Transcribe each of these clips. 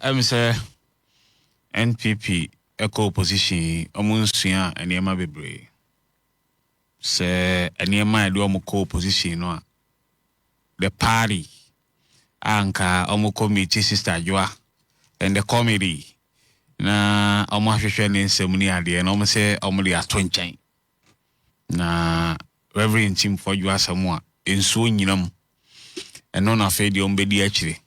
I'm say NPP eco opposition omunsia eniema bebre. Say eniema do omuko opposition no. The party anka omuko meeting sister Joa and the committee na omo hwehwe ne nsem ni ade na omo say omo de ato nchen. Na Reverend Tim for Joa Samoa enso nyinam eno na fe de ombedi akire.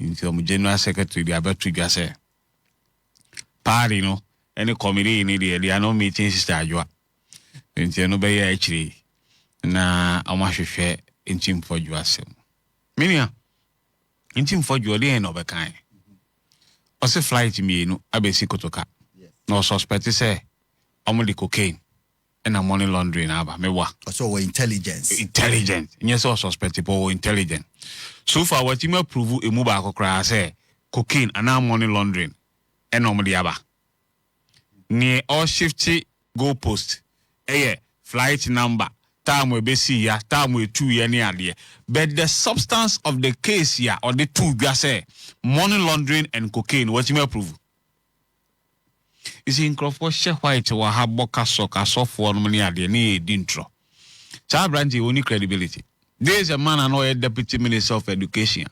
Nti omo general secretary de abeto Joa say party no any committee ni de no meeting sister Joa. Nti no be ya akire na omo hwehwe Tim for Joa Sam. Minia Tim for Joa de no be kan. Ose flight mienu abesi kotoka. No suspect say omo de cocaine and a money laundering aba mewa. So intelligence. Intelligent. Yes, so suspect people intelligent. So far what you prove a move back cry say cocaine and money laundering and normally aba. Near all shifty goalpost. Flight number. Time we be see ya, time we 2 year near there. But the substance of the case here or the two you say money laundering and cocaine, what you may prove? Is in Crawford share white or have boca sock for money at the near dintro. Child branch only credibility. There is a man and no deputy minister of education.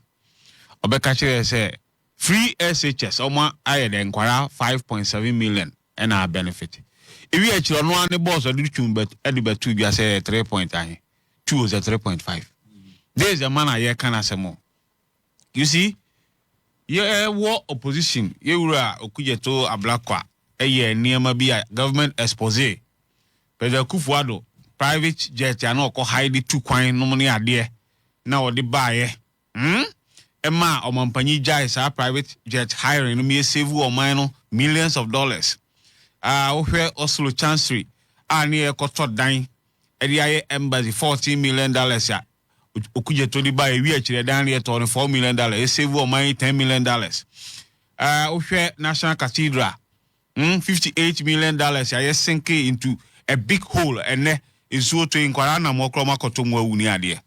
Obekachi say free SHS Oma I inquire 5.7 million and our benefit. If you actually no one boss or do but Edibet 2 you say 3.9. 2 is a 3.5. There is a man I can say more. You see, war opposition, you were okujeto ablakwa. Niema be government expose. President Kufuado, private jet, ya no ko hide 2 coin no money adie. Now the buy. Emma or Mampanyi Jais are private jet hiring no me save or mine millions of dollars. Where Oslo Chancery near Kotot Dine, Edia Embassy $14 million ya. Ukuje to the buy we actually down here to $4 million. Save or mine $10 million. Where National Cathedral. $58 million ya sink into a big hole and is so to inquire na mo kroma kotomwa uni ade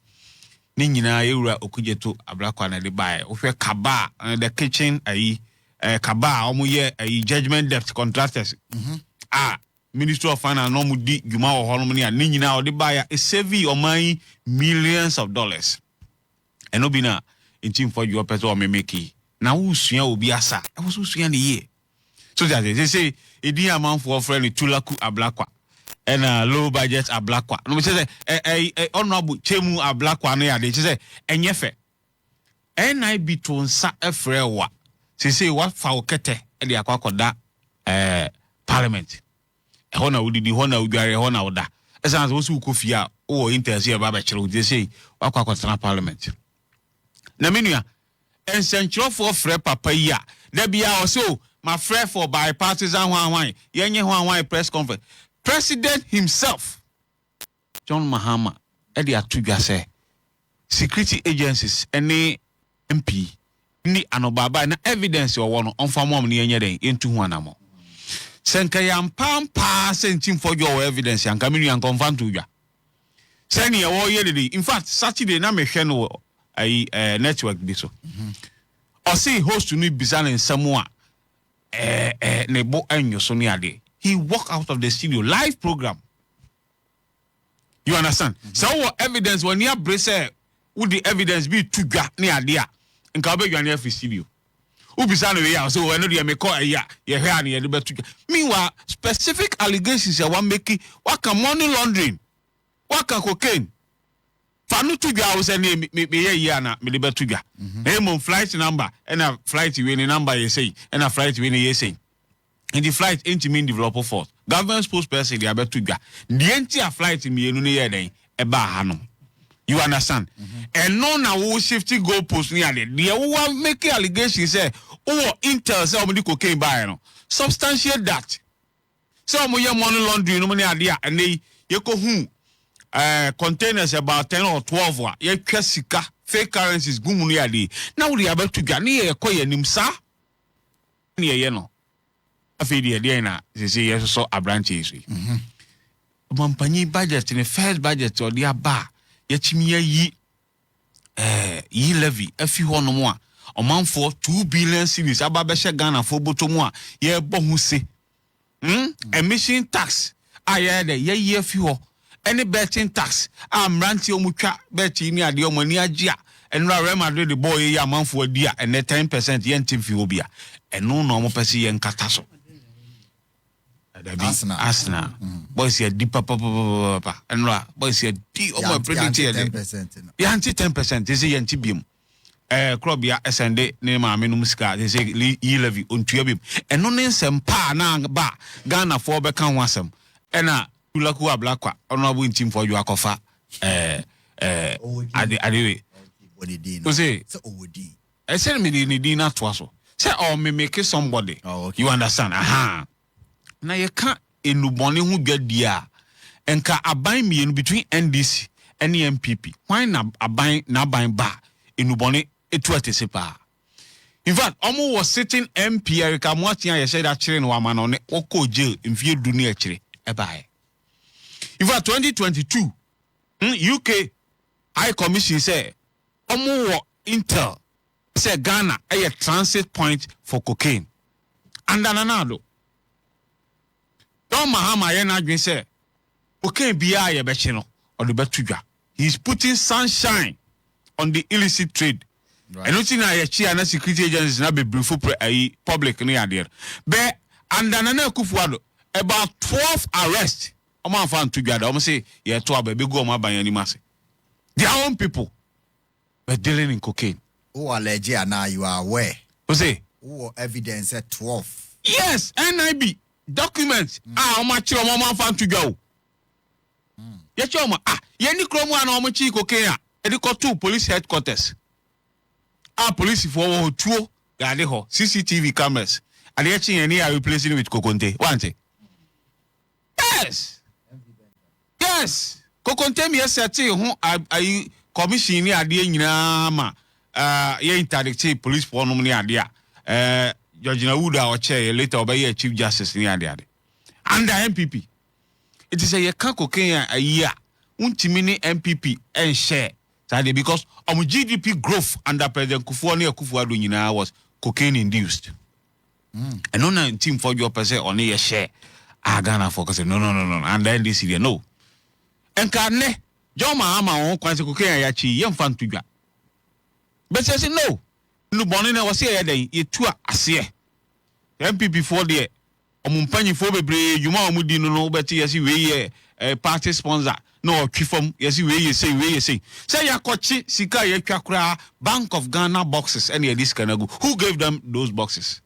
ni nyina yewura okujeto ablakwa na de buy ohwe kaba the kitchen kaba omoye judgment debt contractors Ministry of Finance no mu di djuma wo hono ni nyina o de buy e save o man millions of dollars eno bi na Tim for your person o memeki na wo sua obi asa e wo sua ne ye. So that they say a dear man for friend Tulaku Ablakwa and a low budget Ablakwa. No, say honorable Chemu Ablakwa no ya. They say enyefe. And I be to sa efrewa. Say what for kete and the akwakoda parliament. A hona udi di hona ugare hona oda. As I was who kufia or interse baba chelo. They say wakwakotana parliament. Na minua and central for fre papa ya. There be also my friend for bipartisan one yenye one press conference. President himself, John Mahama, Eddie Atuga say security agencies any MP ni anobaba na evidence or one on farm ni yenye den into one amo. Senka yam pampa sentim for your evidence and community and confirm to ya. Send ye all year. In fact, Saturday na me hwe no network bi so. Or say host to need bizarre in Samoa. Nebo enyo so ni ade. He walked out of the studio live program. You understand? So what evidence when you brace would the evidence be to ga ni ade a nka be gwane for studio. Ubisa no we ya so we no dey make call ya ye hwe an ye de betu. Meanwhile specific allegations ya wan make what can money laundering, what can cocaine. Fanu to ga was any me ye na me de betu ga. Name flight number and a flight we ni number you say and a flight we ni say. In the flight ain't mean developer force. Government spokesperson they betu ga. The entire flight me no ye den e ba ha no. You understand? And no na wo shifty goalpost ni ade. The wo make allegations say intel say omudi cocaine buy no. Substantiate that. Say omoye money laundering no money ade and they ye ko hu containers about 10 or 12 wa ye kwasika fake currencies gumu ni ade. Na wo dey betu ga ni ye koye nim sa. Ni ye no. Afedi ade na say yes so abranches we. Mampanyi budget in the first budget or dia ba yachimi yi levy afi ho no mo a man for 2 billion cedis ababeshe Ghana for botomu a ye bohu se emission tax aye de ye ye fi ho any betting tax amranti omutwa beti ni ade omani agea enra Real Madrid the boy ye amanfo adi a ene 10% ye ntim fi obia eno no mo pese ye nkata so Arsenal boys ye di papa enra boys ye di omo predict ye 10%. ye anti 10% they say ye anti biem club ya SND ne ma me no musika they say e levy ontua biem eno ne nsem pa na ba Ghana for be kan ho asem ena Kulaku ablakwa honorable team for you akofa adewe you say I said me ni di na to aso say or me make somebody you understand na ye ka enubone hu dwadi a enka aban mienu between NDC and MPP why na aban ba enubone etu atesepa in fact omo was sitting MP Erika Moatia ye said that chire no ama no ne okọ jail mfie du ne akire ebae. In fact, 2022, UK High Commission said, Omo Intel said Ghana a transit point for cocaine. And another, Don Mahama Yenagin said, cocaine be a bechino or the betuja. He's putting sunshine on the illicit trade. Right. And nothing I achieve and security agencies not be brief public near there. But and another kufuado about 12 arrests. Oman fan together. I'm say, yeah, to a baby go my by any mass. Their own people were dealing in cocaine. Oh, alleged now you are aware. Who say? Oh, evidence at 12. Yes, NIB documents. Much your mama fan to go. Yes, your Yenny Chromo and Omachi cocaine. Edico 2 police headquarters. Police for 2 Gadeho CCTV cameras. And the any are replacing with Coconte. One thing. Yes. Kokonte mi eseti ho ayi commission ni ade nyina ma ye interdict police for no ni ade a Georgina Wood a oche later obey chief justice ni ade under MPP it is a ye kan cocaine ayi a untimi ni MPP en share that because GDP growth under President Kufuor-Ado nyina was cocaine induced and on team for your person on a share Ghana focus no and then this year no enkarne John Mahama on kwanse cocaine ya chi yemfa ntudwa but say no no boni na wose ye den yetu ase MPP for there omumpanyi for bebre yuma omudi no beti yesi we party sponsor no twifom yesi we say say yakochi sika ye twakura Bank of Ghana boxes and ye this kanagu who gave them those boxes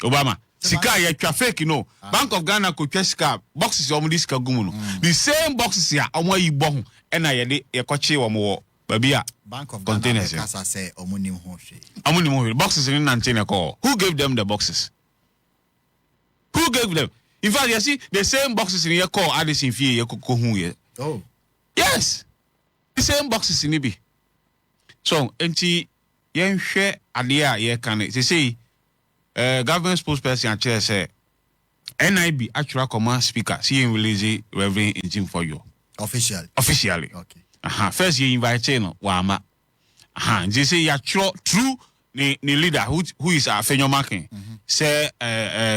Obama sika ye twa fake no Bank of Ghana ko twa sika boxes o mudi sika gumu no the same boxes ya omo yi bo ho e na ye de ye koche wo mo baby a Bank of Ghana kasa say omonim ho hwe boxes ni nante na ko who gave them the boxes who gave them in fact you see the same boxes in ye call Addison fie ye ko hu ye yes the same boxes ni bi so enti ye hwe ade a ye kan say government spokesperson actually say NIB actual command speaker see release Reverend Intim for you officially okay first you invite no wama they say ya true the leader who is Afenyo Makin say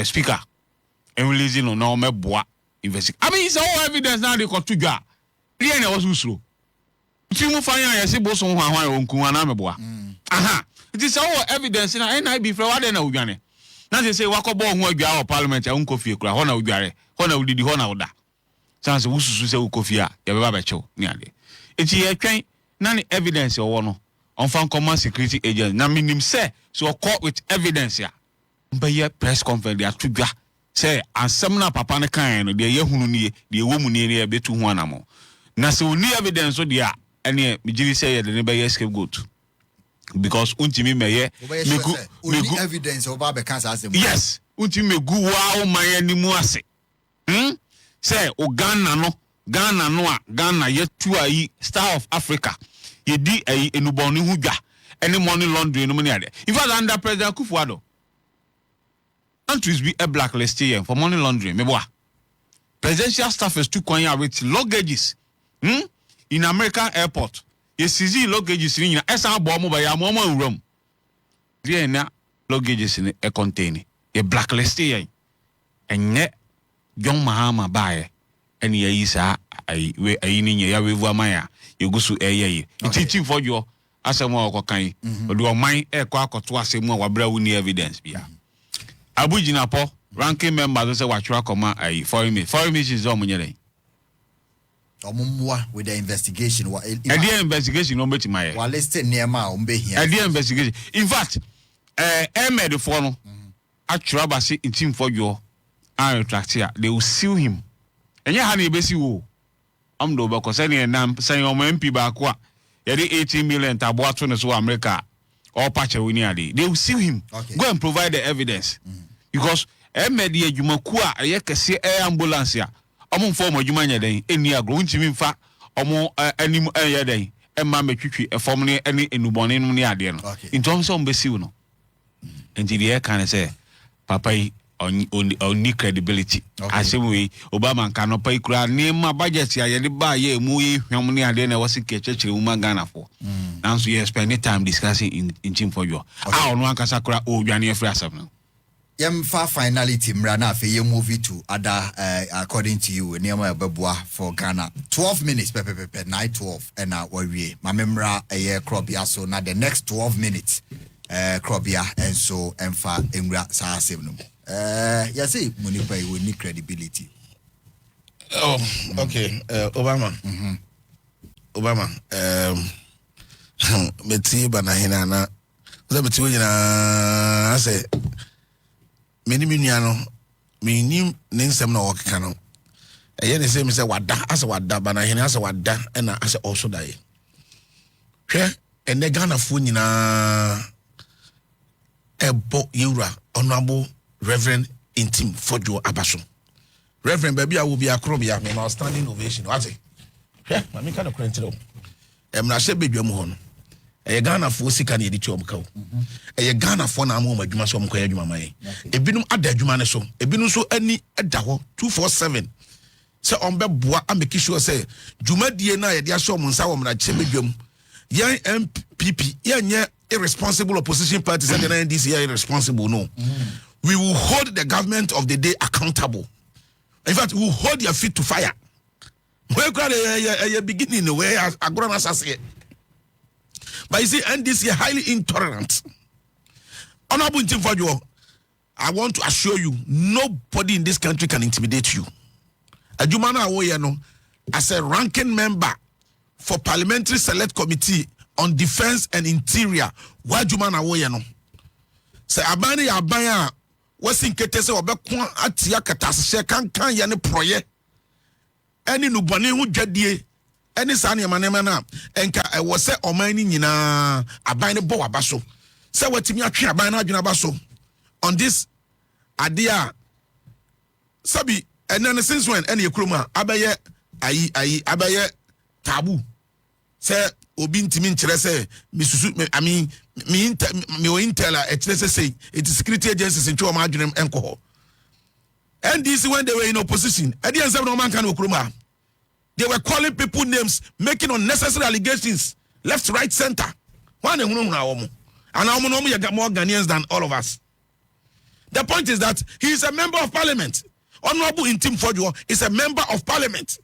speaker and releasing no meboa investigate I mean it's all evidence now they got to ga there na was usro timu fanya ya se boso ho ahwan onku ana meboa it is all evidence na NIB for what na udwane na say wakobo ho adwa o parliament a unko fie kura ho na udware ho na udidi ho na uda chance wususu se ukofie a ye beba bechew ni ade eti ye twen na ni evidence o no on fan command security agent na minim say so court with evidence ya mbaye press conference ya tudwa say ansem na papa ne kan no de ye hunu nie de wo mu nie ne betu ho anamo na se oni evidence so de a ene migiri say ye de ne baye scapegoat because untimi meye megu evidence over be cancer as yes untimi megu wa o man animu ase say o Ghana yetu ayi Star of Africa ye di ayi enuboni hu dwa any money laundering no money ade in fact under President Kufuor countries be a blacklist here for money laundering meboa presidential staffers took one with luggages in American airport yesizi luggages ni nyina esa abo mo ba ya mo awuram die na luggages ni e contain ye blacklist yen enye John Mahama bae ene yayi sa ayi ni nya ya wevu amaya yegusu eyeyi itichi fojo asemo okokan odi oman e kwa akoto asemu a wabra wuni evidence bia abugina po ranking members say watchwa koma ayi foreign missions o munyere omumwa with the investigation the investigation no beti maye wa list niema o mbe hia the investigation in fact Ahmed for no atwa ba say team for you and retractia they will sue him enye ha na ebesi wo amdo ba ko say na say o MP ba ko a yede 18 million tabo ato ne so America or patch woni ade they will sue him go and provide the evidence because Ahmed ye adwumaku a ye kese ambulance a omo form adwuma nya den eni agro ntimi mfa omo anim ye den emma metwitwi efom ne eni enubone no ne ade no into omo so mbesiw no enti de kan say papa yi on credibility asemi Obama kan no pai kura ne ma budget ya ye de ba ye mu yi hwam ne ade na wasi ke chechire mu Ghana for now so you spend time discussing in team for you no ankasa kura o dwane afri asem no fa finality mrana afi ye movie to other according to you niema beboa for Ghana 12 minutes pepepe night 12 and wawie mamemra eye krobia so na the next 12 minutes krobia and so emfa emra sa asem no you say Munipa you need credibility. Oh, okay. Obama. Obama. Meti banahina na. Meti wina ase. Meni minyano. Meni ninsem na wakika no. Eye ne say me say wada ase wada banahina ase wada na ase also die. Hwe ene Ghana fo nyina ebo yura honorable Reverend Intim Fojo Abaso. Reverend baby I will be a crobia, me now standing ovation. What's it? Yeah, I kind of credit. I'm not sure baby I'm a Ghana for sick and edit your cow. A Ghana for na moment you must come quay you mamma. A binum ada jumanaso, a binum so any a daho 247. So on beboa and make sure say Juma Diana, dear show Monsaw, na chemijum. Young MPP, yeah, irresponsible opposition parties and the NDC are irresponsible, no. We will hold the government of the day accountable. In fact, we will hold their feet to fire. We're going to beginning the way as a grown assassin. But you see, NDC are highly intolerant. Honorable Intim, I want to assure you, nobody in this country can intimidate you. Ajumana Awoyeno, as a ranking member for Parliamentary Select Committee on Defense and Interior, Wajumana Awoyeno. Say Abani Abaya. Wasi nkete se obekwa atia katasehye kankan ya ne proye eni nubone hu dwadie eni sa ne manema na enka ewo se oman ni nyina aban ne bo wabaso se watimi atwe aban na adwena baso on this adia sabi enen since when eni ekroma abaye abaye tabu se obi ntimi nkyere se misusu me intel say it is security agencies in Choma Adrenaline Encoho. NDC when they were in opposition, they were calling people names, making unnecessary allegations, left, right, center. And more Ghanaians than all of us. The point is that he is a member of parliament. Honorable Intim Fojo is a member of parliament,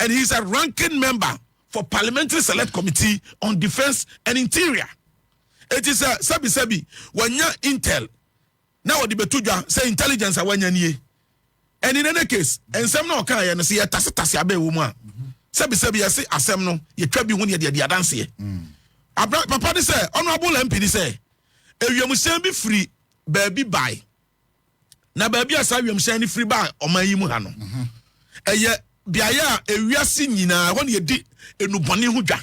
and he is a ranking member for Parliamentary Select Committee on Defense and Interior. It is a sabi when you intel now the betuja say intelligence when you and in any case and some no can and see a tasi abe woman sabi I say asem no you trabi when you the dance here papa say honorable MP say you must be free baby buy na baby asa you must free buy o man yi mu ha no eye biaya ewiase nyina when you di enubone ho dwa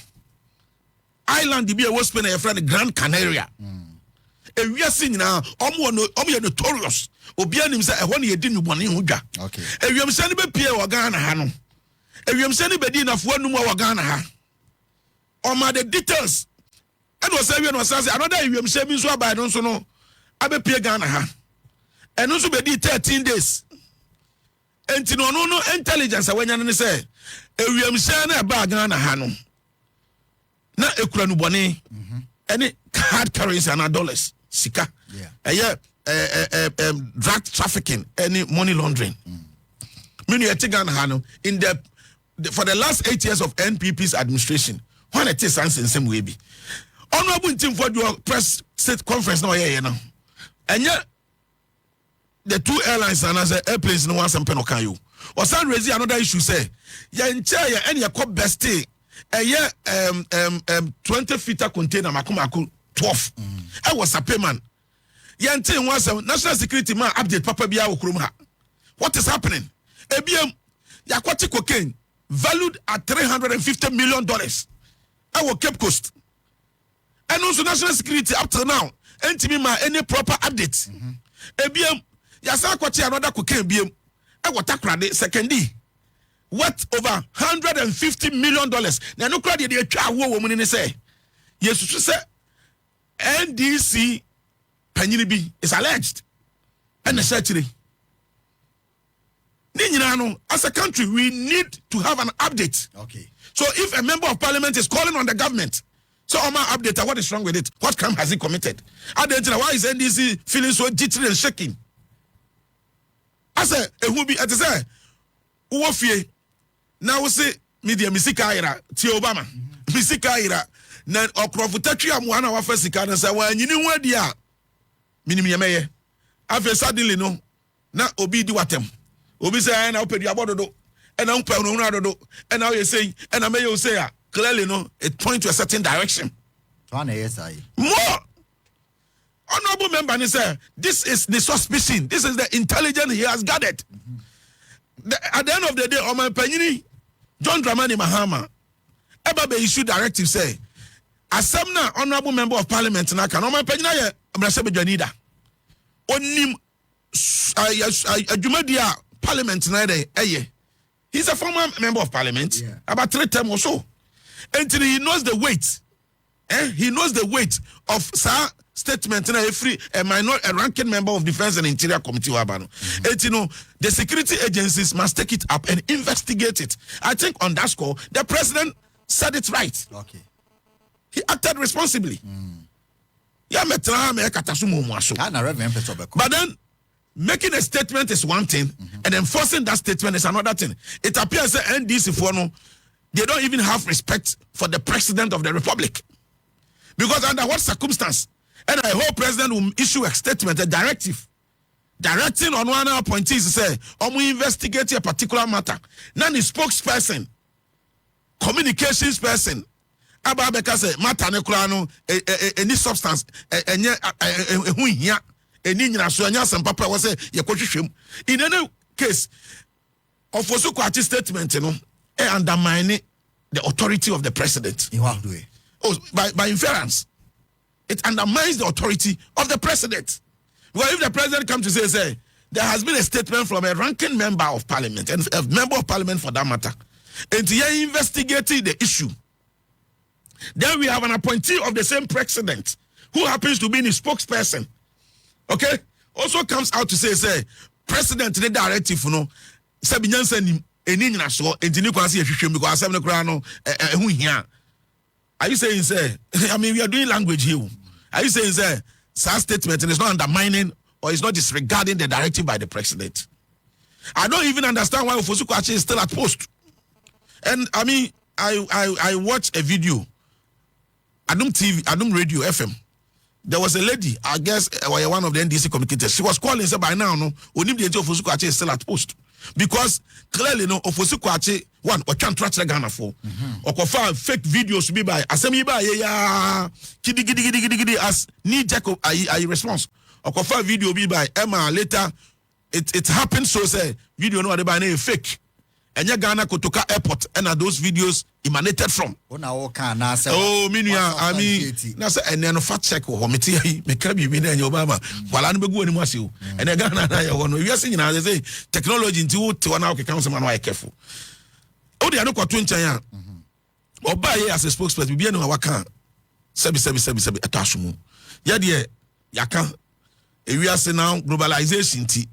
island be a was spend a friend Grand Canaria. A we are singing now, notorious. Obianim say a one year didn't want him. Okay. A we am sending a Pierre or Ghana Hano. A we am sending a din of one more Ghana ha. Or my the details. And was saying was another you am saving so by don't know. I be Pierre Ghana ha. And also be 13 days. And no intelligence when you say a we am saying a bag Ghana Hano. na ekura no bone any hard currency and dollars sika drug trafficking any money laundering many etigan hano in the for the last 8 years of NPP's administration when it is sense in same way be honorable team for your press state conference now now and yet the two airlines and as airplanes no one some pen can you or some raise another issue say ya nche any a best 20 feet container makumaku 12 I was a payment yente was national security man update papa bia okrom ha what is happening ebiem yakwati cocaine valued at $350 million our Cape Coast and also national security up till now ntimi ma any proper update ebiem yasa kwati another cocaine biem our takrade secondly what over $150 million na no crowd dey atwa wo wo mu ni say yesu say NDC panyini bi is alleged and essentially as a country we need to have an update. Okay, so if a member of parliament is calling on the government, so Oma update, what is wrong with it? What crime has he committed? Why is NDC feeling so jittery and shaking? I say it will be at the say Uwafie now we say media misika ira ti Obama misika ira na okrofo tatwi amwana wa fasika na say wa nyini wadi a minim yemeye afi suddenly no na obi di watem obi say na opedi abododo and na umpa no adodo and now you say and na you say clearly no it point to a certain direction more honorable member ni say this is the suspicion, this is the intelligence he has gathered. At the end of the day Oman Panyini John Dramani Mahama eba be issue directive say asemna honorable member of parliament na kan Oman Panyina ye amrase be dwanida onim adwumadia parliament na dey eye. He's a former member of parliament, about 3 terms or so. Until he knows the weight. He knows the weight of sir statement in a ranking member of Defense and Interior Committee. And you know, the security agencies must take it up and investigate it. I think on that score, the president said it right. Okay. He acted responsibly. But then making a statement is one thing, and enforcing that statement is another thing. It appears that NDC for no, they don't even have respect for the president of the republic. Because under what circumstance? And I hope president will issue a statement, a directive, directing on one appointee to say, we investigate a particular matter. Now the spokesperson, communications person, Ababeka say, matter nekrano, any substance, in any case, of Osukwati statement, you know, undermining the authority of the president. In what way? Oh, by inference, it undermines the authority of the president. Well, if the president comes to say, there has been a statement from a ranking member of parliament and a member of parliament for that matter, and they are investigating the issue. Then we have an appointee of the same president who happens to be his spokesperson. Okay, also comes out to say president the directive no sabinyansa nim eni nyina so entini kwase ehwehwem because asem no kra no ehu hia. Are you saying say I mean we are doing language here? Are you saying say such statement is not undermining or is not disregarding the directive by the president? I don't even understand why Ofosu-Kwakye is still at post. And I mean I watched a video Adum TV, Adum Radio FM. There was a lady, I guess, one of the NDC communicators. She was calling, said by now, no, Onim the Ofosu-Kwakye is still at post. Because clearly, no, Ofosu-Kwakye, one, or can't track the Ghana for. Or confirm fake videos to be by. Asemi by, gidi, as need Jacob, I response. Or confirm video be by Emma later. It happened, so say, video no, by name fake. And ya Ghana Kotoka Airport, and those videos emanated from. Oh, Minia, I mean, Nasa, and then a fat check or Homiti, Mekabi, and Obama, while I'm going to Masu, and a Ghana, we are saying, they say, technology into 1 hour councilman, why careful. Oh, they are not twin China. Or by as a spokesperson, be no waka, sebi, atashumu. Yadia, Yaka, we are saying now globalization.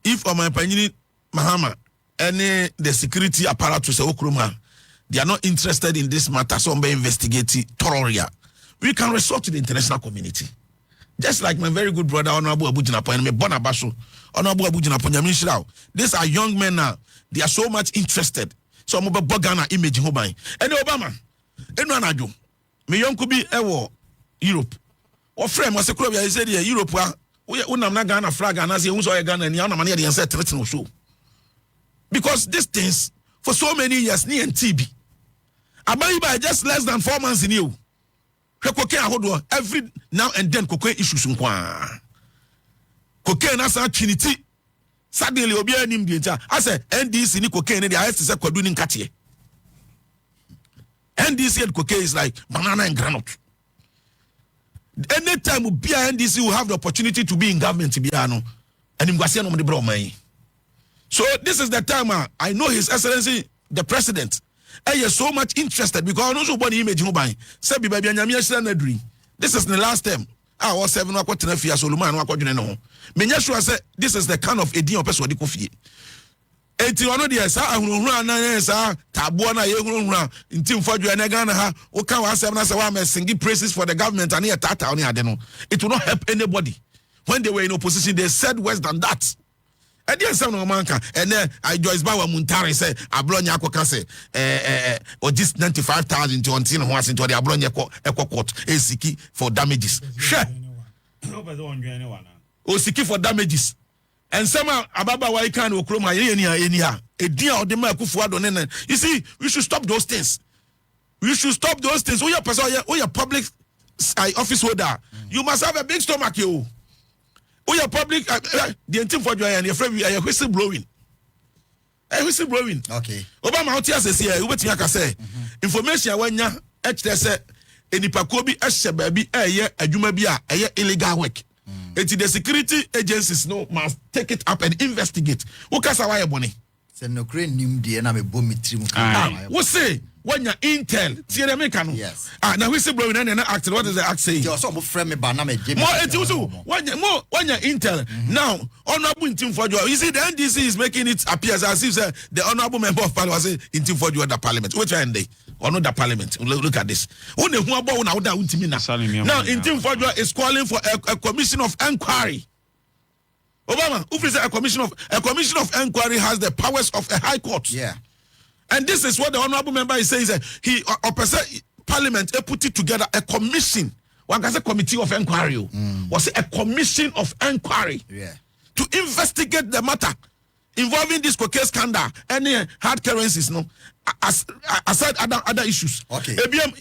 If my opinion, Mahama, any the security apparatus Okruma they are not interested in this matter, so we investigate it thoroughly. We can resort to the international community. Just like my very good brother, Honorable Abu Jinapo, and me Bonabasho, Honorable Abu Jinapo, Yamin. These are young men now. They are so much interested. So I'm about Ghana image Hobai. And Obama, and Ranajo, me young could be Europe. Or friend was a club, I said, Europe, we are not Ghana flag, and as you also Ghana, and Yana Mania, and said, show. Because these things, for so many years, ni and TB. By just less than 4 months in you. Every now and then, cocaine issues. Cocaine as a trinity. Suddenly, Obia named the I said, NDC ni cocaine, and the IS is a quaduning catty. NDC and cocaine is like banana and granite. Anytime NDC will have the opportunity to be in government, and Imguasian on the Bromay. So, this is the time I know His Excellency, the President. I am so much interested because I know somebody image no buy. Say baby this is the last time. I was 7 o'clock in a fear Solomon. Menya sure say this is the kind of idiom person who could. 81 years, I will run Tabuana, in Team for you and Ghana. Oka was 7 as singing praises for the government and here Tata on Adeno. It will not help anybody. When they were in opposition, they said worse than that. And then some manka, and then I Joyce Bawa Muntari say Ablonya Kokase, or just 95,000 to Antino once into the Ablonya Eco Court, Siki for damages. Sure. Or Siki for damages. And some Ababa Waikan or Kroma Enia, a dear or the Makufuadon. You see, we should stop those things. We should stop those things. We are public office holder. You must have a big stomach, you. We are public, the intent for you and your friend, we are whistleblowing. Whistleblowing. Okay. Obama out here says here, what you can say. Information when ya, say, any Pakobi, baby, a Jumabia, illegal work. The security agencies must take it up and investigate. What can I bonnie? Send no crane nim the enemy boom. What say? When you're intel, see the mechanic. Yes. Now we say blowing and act. What does the act say? You're so friend me banana. More it also when you're intel. Now, honorable team for you. You see, the NDC is making it appear as if the honorable member of parliament was in team for you at the parliament. Which one they? Or not the parliament. Look at this. Now, in team for you is calling for a commission of inquiry. Obama, who is a commission of inquiry has the powers of a high court. Yeah. And this is what the honorable member is saying. He Parliament put it together a commission. One can say committee of inquiry. Was a commission of inquiry to investigate the matter involving this cocaine scandal, any hard currencies, aside other issues. Okay.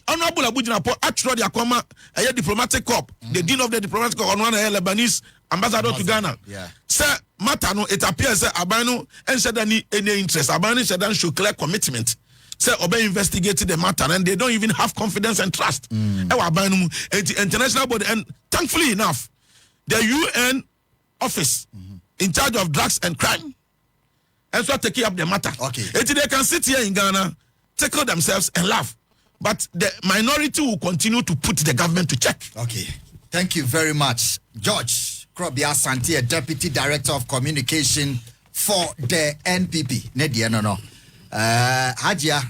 Honorable Abu Jinapo actually a diplomatic corps, the dean of the diplomatic corps on one Lebanese ambassador to Ghana. Yeah. Sir, matter no, it appears that Abano and said any interest. Abano said show clear commitment. Say obey investigated the matter and they don't even have confidence and trust. Abano and the international body, and thankfully enough, the UN office in charge of drugs and crime and so taking up the matter. Okay. And they can sit here in Ghana, tickle themselves and laugh. But the minority will continue to put the government to check. Okay. Thank you very much. George Krobia Santi, Deputy Director of Communication for the NPP. No. Hajia,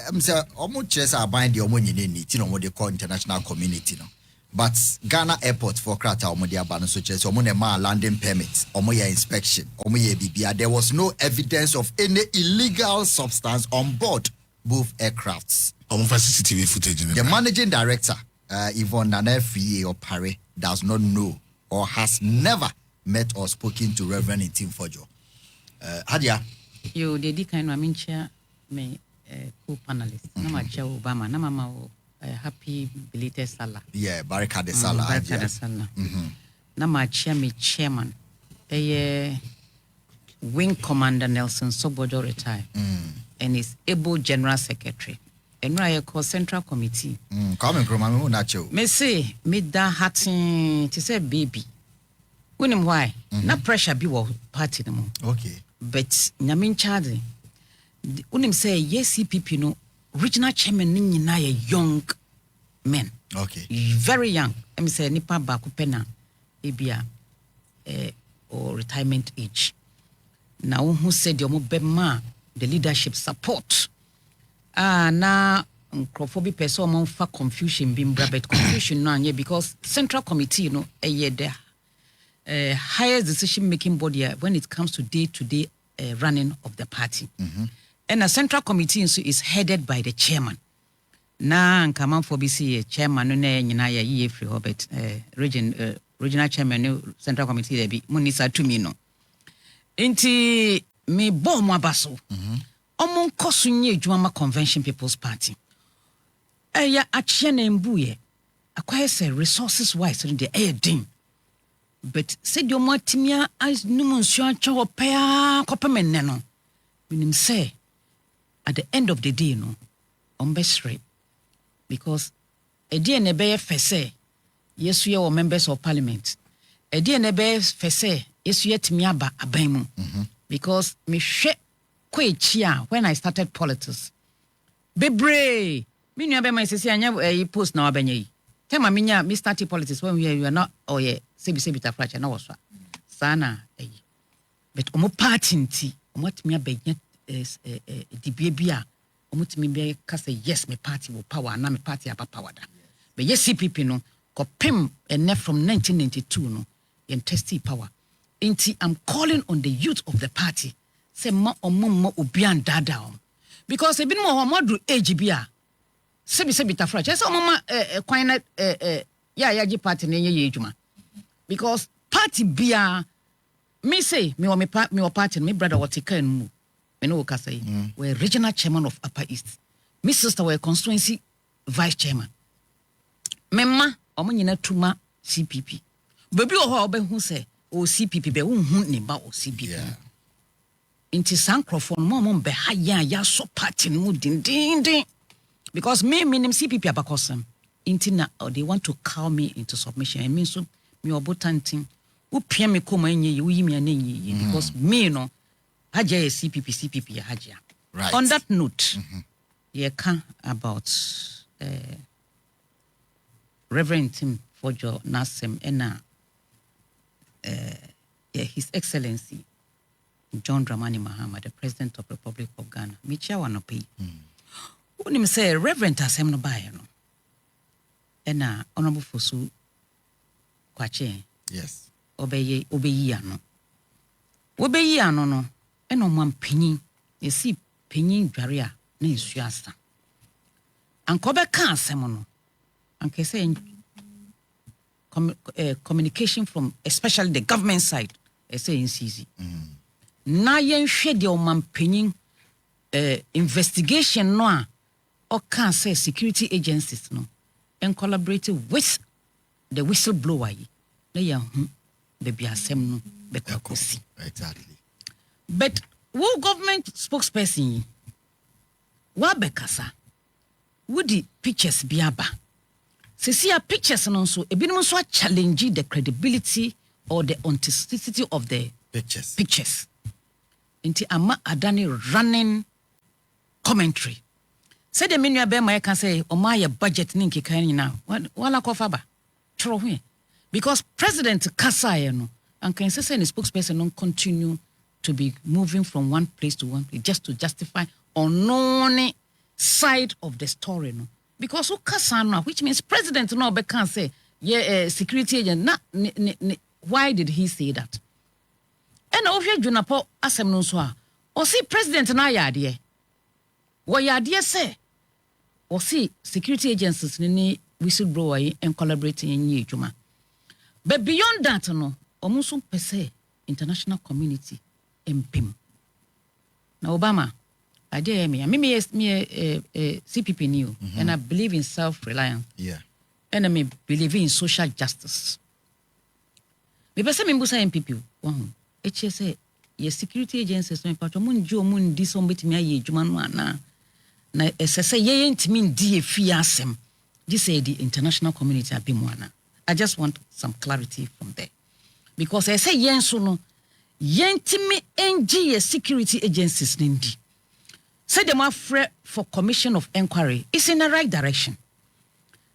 I'm saying, almost just I bind the Omonini, what they call international community. No. But Ghana Airport for Krata Omodia Bano such Omonema landing permit, Omoya inspection, Omoya BBA. There was no evidence of any illegal substance on board both aircrafts. CCTV footage. The managing director, Yvonne Nana or Pare, does not know or has never met or spoken to Reverend Intim Fojo. Hadia. You did kind of chair me co-panelist. Nama chair Obama, Nama happy belated Salah. Yeah, Barika de Salah. Barika de Salah. Nama chair me chairman. Wing Commander Nelson Sobodo retired. And is able General Secretary. And I call Central Committee. Coming from my nacho. Me say, me da hatting to say baby. Wouldn't why? No pressure be what party no more. Okay. But Namin Chadi. Unim say yes, CPP no regional chairman na young men. Okay. Very young. Me say nipa bakupena ebia or retirement age. Now who said your bema the leadership support na nkrofo bi pese o man fa confusion bi mbra but confusion no anye because central committee no there highest decision making body when it comes to day-to-day running of the party. And the central committee is headed by the chairman. Na nkaman for BC chairman no na nyina ya ye free Robert regional chairman no central committee there bi munisa tumi no. Enti me bo mo abaso. Omon koso nye adwuma convention people's party. Eya achie na mbuye. Akwaye say resources wise in the din. But said your matimia as numunsu acho pea kopemen no. Minim say at the end of the day no ombesre because a day ne be fese yesu ye members of parliament. A day ne be fese yesu ye timiaba aban mu. Because me hwe kwechia when I started politics. Bebre me nua be my sisi anya post na wabanya yi. Tema me started politics when we are not sebi tafracha na waswa sana but omo party nti omo timi abenya dibie bia omo timi be ka say yes me party will power na me party aba power da but yes CPP no kopem ene from 1992 no yen testy power nti I'm calling on the youth of the party say ma omo obian dada because e bi no ho modru age bia sebi tafracha say omo kwan na ya party na ye adwuma. Because party bia me say me party me brother what take and move me no ka say we regional chairman of Upper East, me sister we constituency vice chairman, me ma omo nyina tuma CPP baby o ho obehu say o CPP be hu ne ba o CPP inti sankrofon mo be ha ya so party no din because me nim CPP abakosem inti na they want to cow me into submission. I mean so me obotantin wo pia me koma enye yi wo yi me anenye because me no haja ye CPP ya haja. Right. On that note, ye can about Reverend Tim Fojo Nasem ena His Excellency John Dramani Mahama, the President of the Republic of Ghana. Me chia wanope. Unim say Reverend asem no bae no. Ena Honorable Fosu Kwache. Yes. Obeyi ano. Obeyi ano no. Eno man pinyin. Yesi pinyin dware a na esu asa. Anko be ka asem no. Anke say communication from especially the government side. Say easy. Na yen hwe de o man pinyin investigation no a o can say security agencies no and collaborate with the whistleblower yi na ya hu baby asem no be kwakosi. Exactly. But wo government spokesperson yi wa be kasa wo di pictures biaba sesia pictures no so ebinom so challenge the credibility or the authenticity of the pictures inti ama adani running commentary said the menu be my can say o my budget ni nkeka nyina wala kofa ba tro ho because president kasa no and can say the spokesperson no continue to be moving from one place to one place just to justify unknown side of the story no because who kasa no which means president no be can say security agent na why did he say that and ohwe dwunapo asem no so a o see president na yade wo yade say o see security agencies ni whistleblower and collaborating in adwuma but beyond that no omuso pese international community empim na Obama idea me CPP new and I believe in self-reliance and I believe in social justice. Me pese me mbusa MPP one say your security agencies no patro mun jo mun di so betimi aye adwuma no ana na esese ye ntimi ndi efi asem this say the international community abimu ana. I just want some clarity from there because I say yen so no yentimi NG security agencies ndi say them afre for commission of inquiry is in the right direction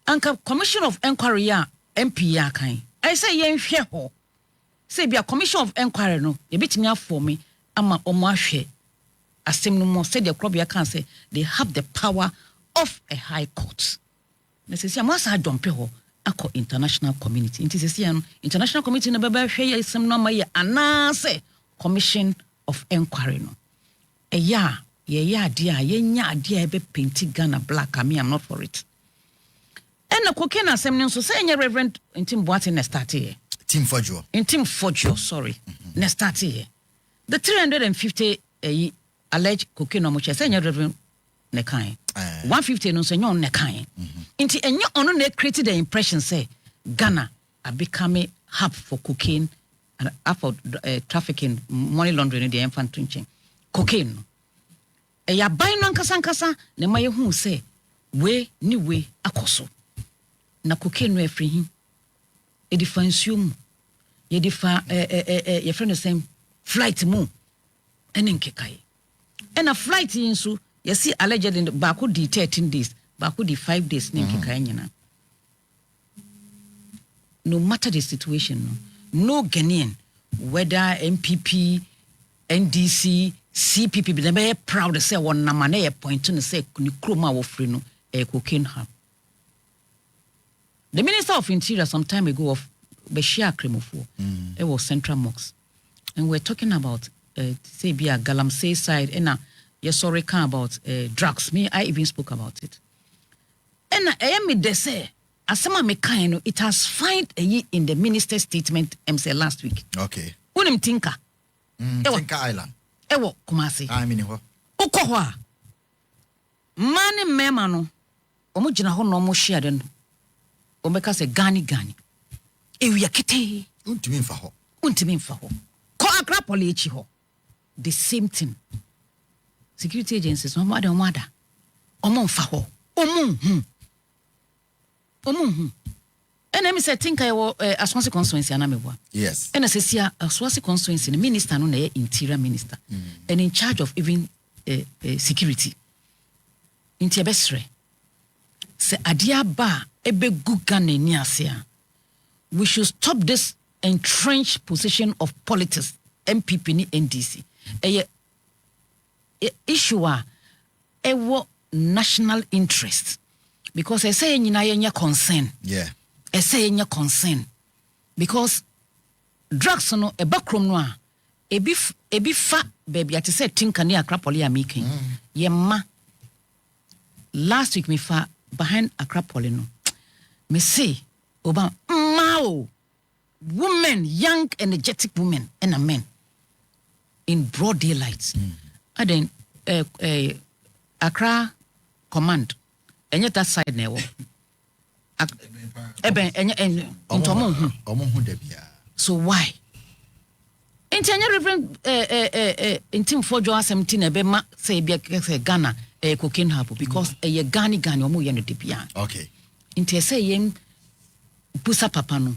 and commission of inquiry ya MP ya kan I say yen hwe ho say be a commission of inquiry no ye betimi afo me ama omo ahwe asem no more said the Krobia can say they have the power of a high court. Necessary must have jump ho ako international community. It is international community na baba hwe asem no ma ye anase commission of inquiry no. Yeah, dear, yenya dear be painting Ghana black. I mean, I'm not for it. And the cocaine assembly so say Reverend in Tim Boatin na start here. Team Fojo. In Tim Fojo, sorry. Na start here. The 350 alleged cocaine no much say Reverend ne kan. 150 no say nyon ne kan. Inti enyo ono na created the impression say Ghana are becoming hub for cocaine and for trafficking, money laundering in the infant chain. Cocaine. Ya buy no nkasa ne ma ye hu say we ni we akoso. Na cocaine no free him. E di fansium. Ye di fa your friend the same flight mu. Ene nkekai. And a flight insu you see alleged in the back di 13 days, back di 5 days ne nkekai nyina. No matter the situation, no Ghanaian, whether MPP, NDC, CPP, they be proud to say one na mane point to say ni kroma wo free no cocaine hub. The Minister of Interior some time ago of Beshia Kremofo, it was Central Mosque, and we're talking about say be a Galamsey side and yes sorry can about drugs. Me I even spoke about it. And I am they say asema mekaino it has find in the minister's statement say last week. Okay. Unim tinka. Tinka Island. Ewo Kumasi. I mean ho. Ukɔ hɔ a mane mema no omo gina hɔ no omo share den omeka se gani ewia kete Untimi mfa hɔ. Kɔ Accra Poly echi hɔ the same thing. Security agencies no mada omo mfa hɔ omo hu and let me say think I was Aswasi constituency anamebwa. Yes. And Assesia Aswasi constituency the minister no na interior minister and in charge of even security. Inti ebesre. Se adia ba ebe Ghana ni ase. We should stop this entrenched position of politics MPP ni NDC. Issue ewo national interest because I say nyina yenya concern. Yeah. I say your concern because drugs no a backroom no ebi fa baby ati say tinka ni Accra Poly a making ye ma last week me fa behind Accra Poly no me say oba mao women young energetic women and a men in broad daylight and then Accra command enye that side na ewo so why? Intenya Reverend intim Fojo asem ebe ma say bia Ghana cocaine hub because ye Ghani omo ye no de bia. Okay. Inti say yen pusa papa no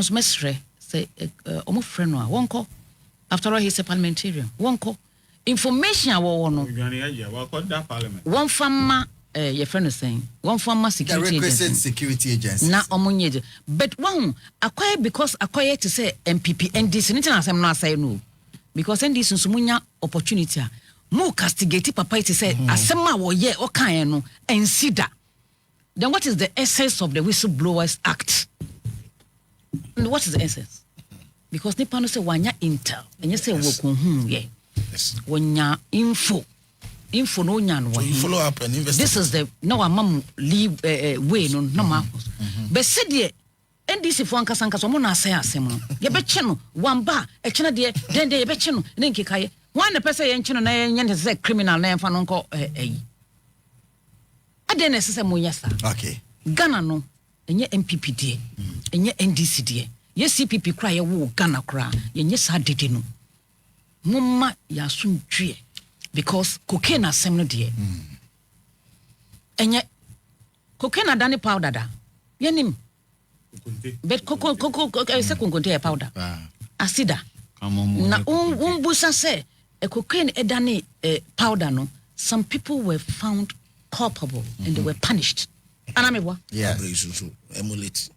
so mesre say omo friend no a wonko after all he's a parliamentarian wonko information a wo no one farmer your friend is saying one former security agency na omunye but one acquire because acquire to say MPP NDC anything asem no asay no because NDC sumunya opportunity mo castigate papa to say asem a wo ye o kan no ensida then what is the essence of the Whistleblowers Act? And what is the essence? Because nipa no say wanya intel and you say wo kun ye wanya info no nyan so you follow up and investigate. This is the no amam leave way no ma but said the NDC for ankasanka so mo na say asem no ye be che no wamba e che na de den ye be che no ne nkekaye one the person ye che no na ye say criminal na enfa no nko ade na sese mo yesa. Okay. Ghana no enye MPP die enye NDC die ye CPP kra ye wo Ghana kra ye nye sa dede no mumma ya suntwe because cocaine asem no de enye cocaine adane powder da yenim but say konkonte powder acida na umbusa say cocaine edane powder no some people were found culpable and they were punished anamebwa yeah so emulate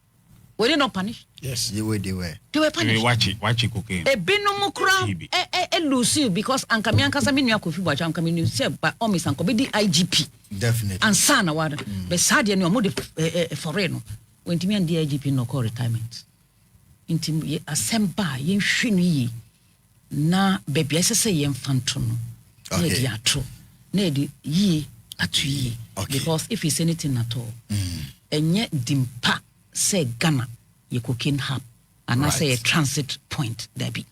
Were they not punished? Yes. They were. They were I mean, punished. watch it cocaine. A binumukra lose because Ankamian Casamino could watch Ankamian said by Omis and Kobedi IGP. Definitely. And Sana were beside you, no more foreign. When to me and the IGP no call retirement. Intim assemble yen shini na baby say yen phantom. Okay. Nedi ye at ye. Okay. Because if it's anything at all, and yet dimpa say Ghana, ye cooking hub, and I say a transit point, there be.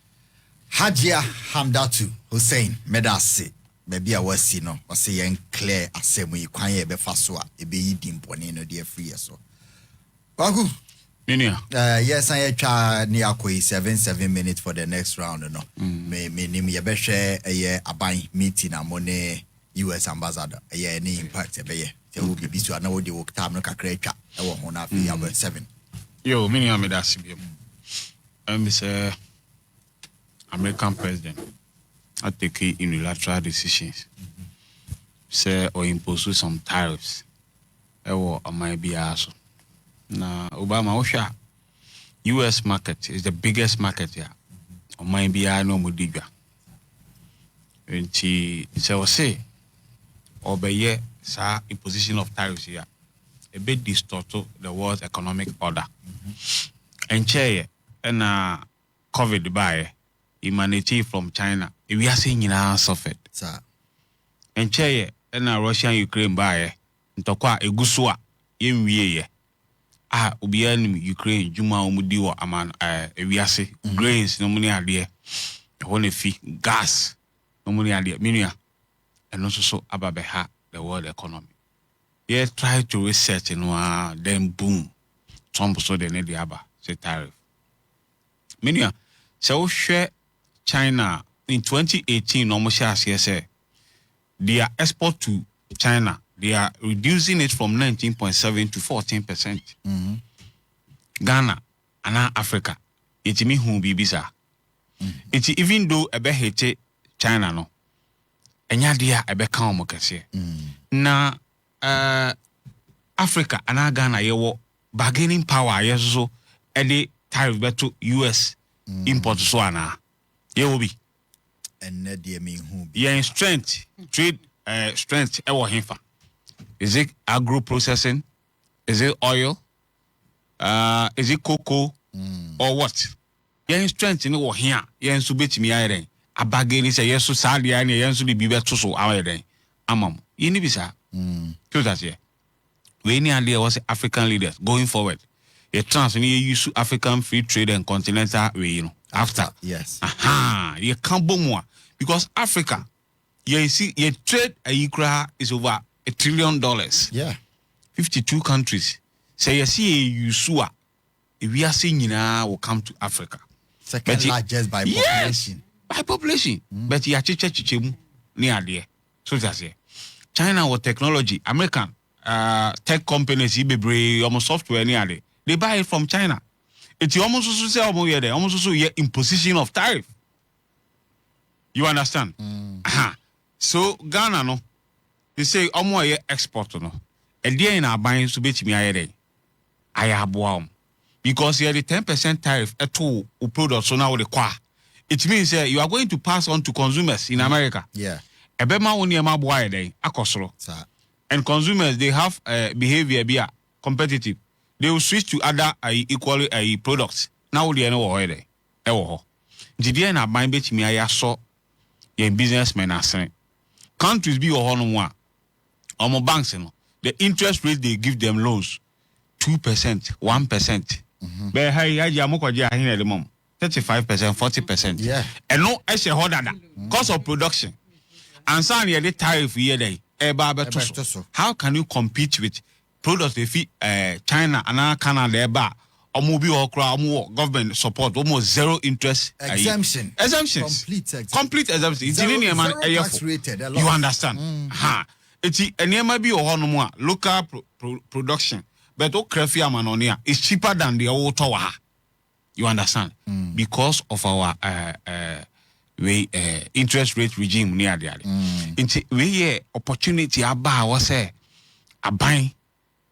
Hajia Hamdatu Hussein Medasi. Maybe I was seen no, or say young Claire Asemu, you can't be faswa, a be dimponi no dear free so. Wagu. Yes, I try near 7 minutes for the next round. No, me name ye be share a year a buy meeting a money US ambassador a year any impact a year. There will be so I know the work time no create chat. I want one after 7. Yo, many of me that's Mr. American president. I take unilateral decisions. Say or impose some tariffs. Or might be also. Na Obama Osha US market is the biggest market here. Or might be no mudiga. And she say or by year sa imposition of tariffs here a bit distorted the world's economic order. And chair and COVID by humanity from China. We are seeing in our suffered. And chair and Russian Ukraine by Ntokwa Egusua in Ubian Ukraine, Juma Umudiwa Aman Ewiase, grains, no money idea, one fee, gas, no money idea, minia, and also so ababeha the world economy. Yeah, try to research and then boom. Some so they need the aba, say tariff. Minia, so share China in 2018, almost say their export to China. They are reducing it from 19.7 to 14%. Ghana and Africa, it's me who be bizarre. It's even though a be hate China no, and yadia a be calm okase. Na Africa and Ghana yewo bargaining power yeso any tariff beto US import so ana. Ye will be. And Nadia me who be. Yeah, strength, trade strength ewo hinfa. Is it agro processing? Is it oil? Is it cocoa? Or what? Yeah, strength in the here. Yeah, so bet me iron. A bargain say yes, so sadly, and yes, so be better so our day. Amam, you need bisa. So that's here. We need idea was African leaders going forward. A trans and you use African free trade and continental way, you know. After yes. Aha, you can't boom more because Africa, you see, your trade is over $1 trillion. Yeah. 52 countries. Say you see Usua. If we are seeing now will come to Africa. Second largest by population. Yes, by population. But you are chichemu near there. So that's it. China with technology, American tech companies, almost software near there. They buy it from China. It's almost also say almost also imposition of tariff. You understand? So Ghana no. They say omo export no. And there in our buying to bet me I have wow. Because you have the 10% tariff at all products so now the qua. It means you are going to pass on to consumers in America. Yeah. Ebema woni ma boy dey akosoro. And consumers they have behavior be competitive. They will switch to other equally products. Now they know where they. Ewo. There na buying bet me I saw your businessmen are saying. Countries be or no one. Banks, you know, the interest rate they give them loans 2%, 1%. But hey, I am going to mom 35%, 40%. Yeah. And no, I say hold that cost of production. And so the tariff here day. How can you compete with products they feed China and Canada? Or government support almost zero interest exemption. Exemptions. Complete exemption. Zero tax rated. You understand? It's local production, but it's cheaper than the old tower. You understand? Because of our interest rate regime near there. We opportunity about was a buy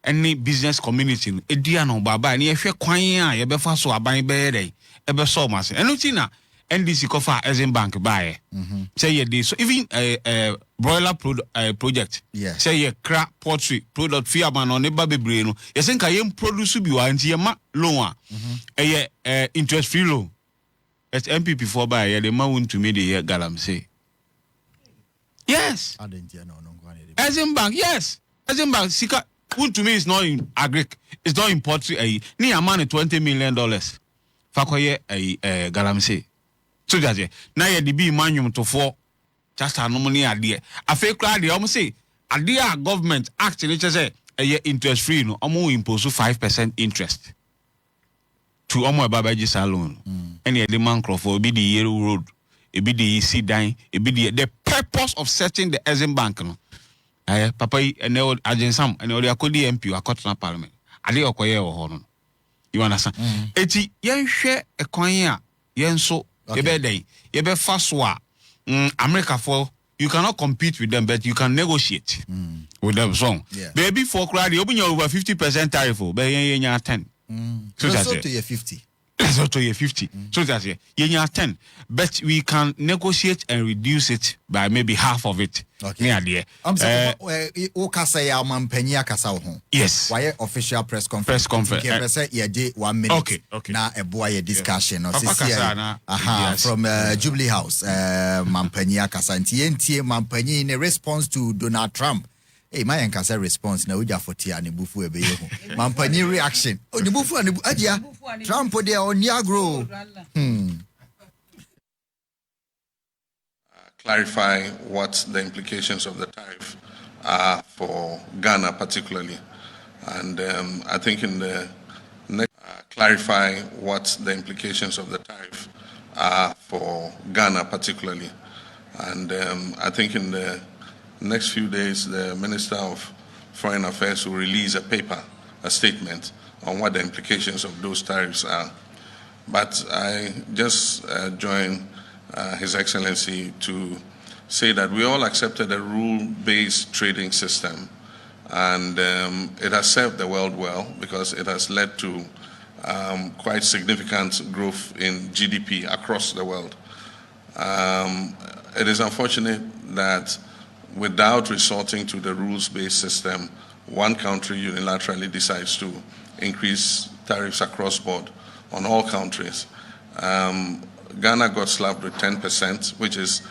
any business community no edia no baba na yehwe kwan a ye befa so aban be dey e be so mase eno ti na NDC kofa Exim Bank buy say ye dey so even broiler project say ye cra poultry product fi aban no ne ba bebre no ye say nka ye produce bi wa nti ye ma loan a interest free loan as MPP for buy ye the ma won to me the galamsey yes Exim Bank yes Exim Bank sika won to me is not in agric it's not in poultry ni amount $20 million fakoye galamsey so that na ye di bi manum to for just anomony ade afa kra de omo say ade a government act ni say interest free no omo impose 5% interest to omo babaji salon any the man for be the year road e be the see dan e be the purpose of setting the Exim Bank no papa and agensam and the akodi MP akotna parliament ade okoye wo ho no you understand eti yen hwe ekwan a yen so you be fast America for you cannot compete with them, but you can negotiate with them. So, baby, for crowd, you open your over 50% tariff, but you 10. So that's to your 50. So to your 50. So that's you 10. But we can negotiate and reduce it by maybe half of it. Okay. I'm saying, yes. Why official press conference? Yeah, 1 minute. Okay. Now a boy discussion. From Jubilee House, Mampania Kasanti, Mampani in a response to Donald Trump. Hey, my answer response na uja for ani bufu ebe yeho. Mampani reaction. Oh, ni bufu ani adia. Trump de oniagro. Clarify what the implications of the tariff are for Ghana particularly. And I think in the next clarify what the implications of the tariff are for Ghana particularly. And I think in the next few days, the Minister of Foreign Affairs will release a statement on what the implications of those tariffs are. But I just join His Excellency to say that we all accepted a rule-based trading system, and it has served the world well because it has led to quite significant growth in GDP across the world. It is unfortunate that without resorting to the rules-based system, one country unilaterally decides to increase tariffs across board on all countries. Ghana got slapped with 10%, which is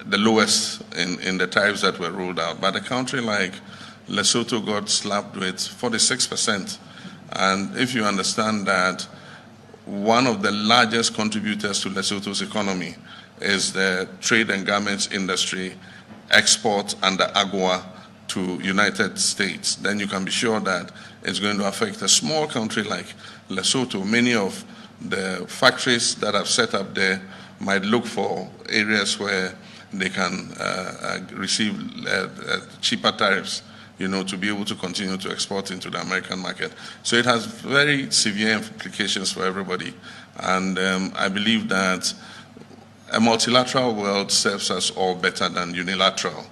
the lowest in the tariffs that were rolled out. But a country like Lesotho got slapped with 46%. And if you understand that one of the largest contributors to Lesotho's economy is the trade and garments industry, export under AGOA to United States, then you can be sure that it's going to affect a small country like Lesotho. Many of the factories that have set up there might look for areas where they can receive cheaper tariffs, to be able to continue to export into the American market. So it has very severe implications for everybody. And I believe that a multilateral world serves us all better than unilateral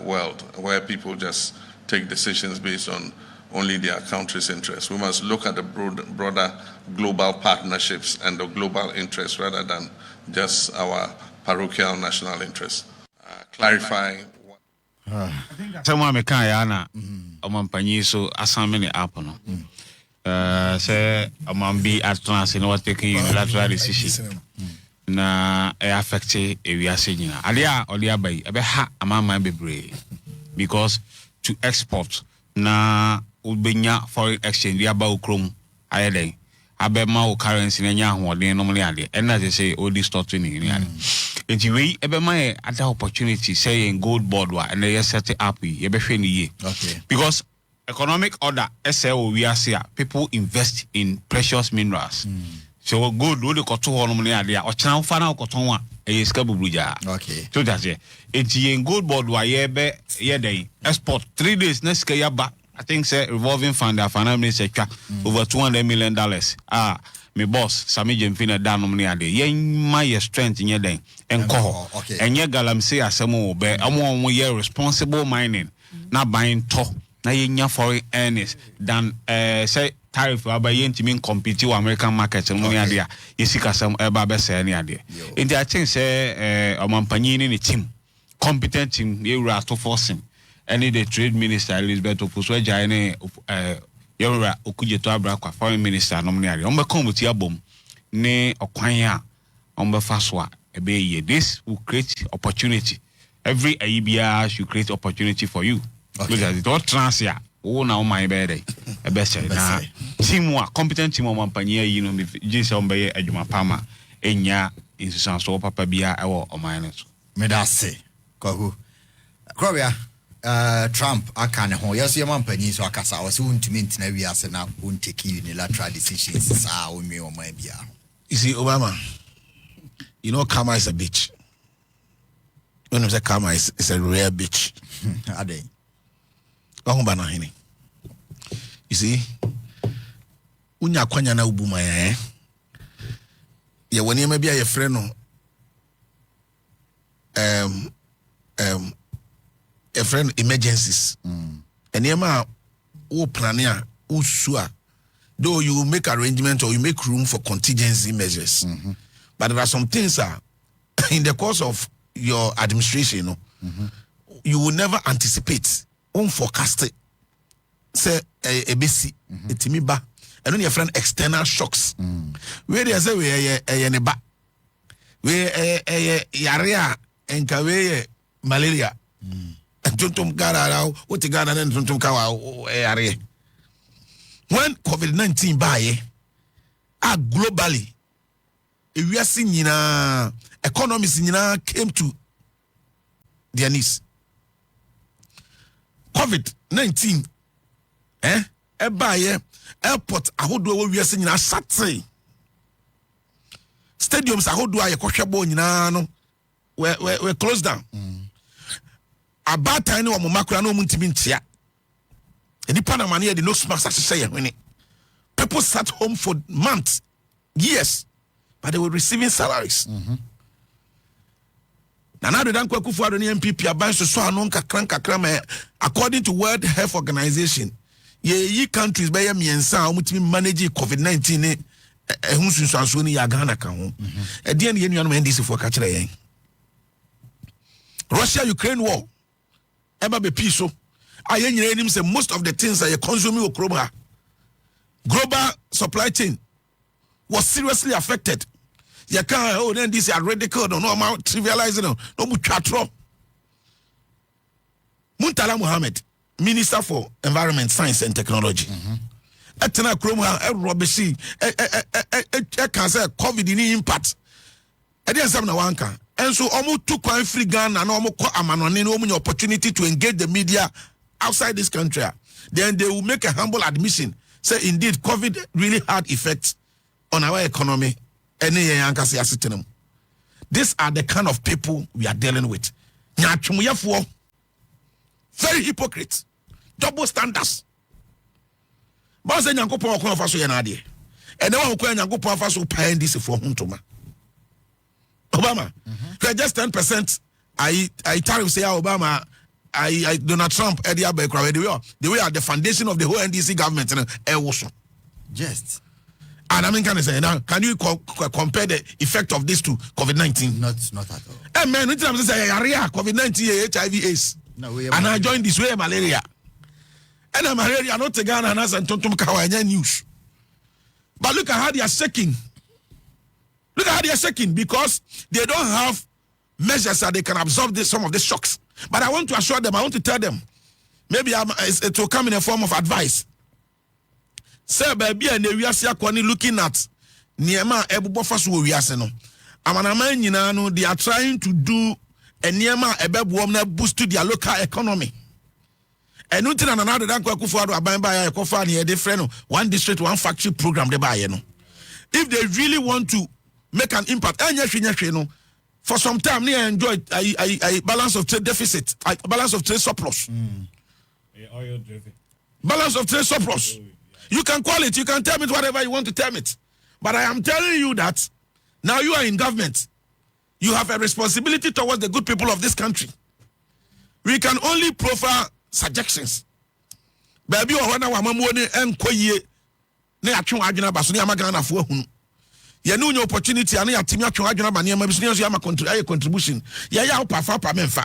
world, where people just take decisions based on only their country's interests. We must look at the broader global partnerships and the global interests rather than just our parochial national interests. Clarify. Someone me kan ya na omampanyi so assignment app no. Say omambi atlas no what taking unilateral decision. Na affect ewiase nyina ade a ode abai ebe ha amama bebre because to export na ubenya foreign exchange ya ba okrom ayeden abema o currency na nya ahoden no mle ade and as say all this starting ni ade enti we ebe ma ada opportunity say in gold board wa and they set up ye be hwe ni ye because economic order SLO we are people invest in precious minerals. So gold do the cotton on the idea or channel fan cotton one a scabuja. Okay. So that's it. It's in gold board why ye day export 3 days next kayaba. I think say revolving fund the finance sector over $200 million. My boss Sami Jemfina down on the idea. Ye my strength in your day and call. Okay. And ye galam say asemo be among ye responsible mining, not buying top na yenya foreign earnings than say tariff aba yentimi compete with American market no ya dia yesika sam eba be say ne ade enti I think say omampanyi ni team competent team yewura to forcing any the trade minister Elizabeth Opuso agya ne yewura okujeto abrakwa foreign minister no ne ade ombe kombuti abom ne okwan a ombe faso a ebe ye this will create opportunity every ABR should create opportunity for you. Look at it all transia. Oh, now my bed. A best team competent team of Mampania, you know, Jason Bay, Ajuma Pama, Enya, in so Papa Bia, or minus. Medase, Kohu. Krobia, Trump, I can't hold your Mampani, so I can say, soon to mean Navy as an won't take unilateral decisions. Ah, me or my beer. You see, Obama, you know, Kama is a bitch. When I say Kama is a rare bitch. Are they? You see, unya kwanya na ubuma ya wani maybe a friend no a friend emergencies and yema o plania o sua though you make arrangement or you make room for contingency measures but there are some things in the course of your administration you will never anticipate unforecast say a bc etimi ba and when your friend external shocks where they say we ne ba we yarea enka we malaria tuntum gara what gara na tuntum kawa yare when COVID-19 bae globally ewiase nyina economies nyina came to their knees. COVID-19 ebaye airport ahodo wo wiase nyina sate stadiums ahodo aye kohwebo nyina no we close down abata ni wo makura no muntimi ntia eni pa na mane de no smash say hwene people sat home for months years but they were receiving salaries Now the Danko Kufuado ni MPP abanso so anon kakran according to World Health Organization ye countries by miensa omutimi manage COVID-19 ne ehunsu sanso ni ya Ghana kan ho e de ne yenu NDC for ka kire yen Russia Ukraine war eba be peace so ayen nyina enim say most of the things that you consuming okroba global supply chain was seriously affected. You can't then this are radical no amount trivializing no butchatro. Muntala Muhammad, Minister for Environment, Science and Technology. Etena Kroma Robeshi can say COVID in impact. Wanka. And so almost took one free gun and almost an opportunity to engage the media outside this country. Then they will make a humble admission. Say indeed COVID really had effects on our economy. These are the kind of people we are dealing with. Very hypocrite. Double standards. And then this for Obama. Just 10%. I tariff say Obama. I Donald Trump. The way are the foundation of the whole NDC government. Just. And I mean, can you compare the effect of this to COVID-19? Not at all. And man, it's say COVID-19, HIV/AIDS. No, and I joined this way malaria. And malaria not the Ghana and Tontum Kawanya news. But look at how they are shaking. Look at how they are shaking because they don't have measures that they can absorb some of the shocks. But I want to assure them, I want to tell them, maybe it will come in a form of advice. Say baby and we are looking at Niema Ebubofasu wiase no. Amanama nyina no they are trying to do a Niema ebebuom na boost to their local economy. And nothing another than Kwakufuado aban by a kofa near different one district one factory program de buy no. If they really want to make an impact, no, for some time they enjoy a balance of trade deficit, a balance of trade surplus. Balance of trade surplus. You can call it, you can tell it whatever you want to tell it. But I am telling you that now you are in government. You have a responsibility towards the good people of this country. We can only proffer suggestions. Baby or when I want money and koye. Ne atwe adwena ba so ne amagana fo ahunu ye ne onye opportunity ane atimi atwe adwena ba ne ma bisu ne so ya contribution ye ya opa memfa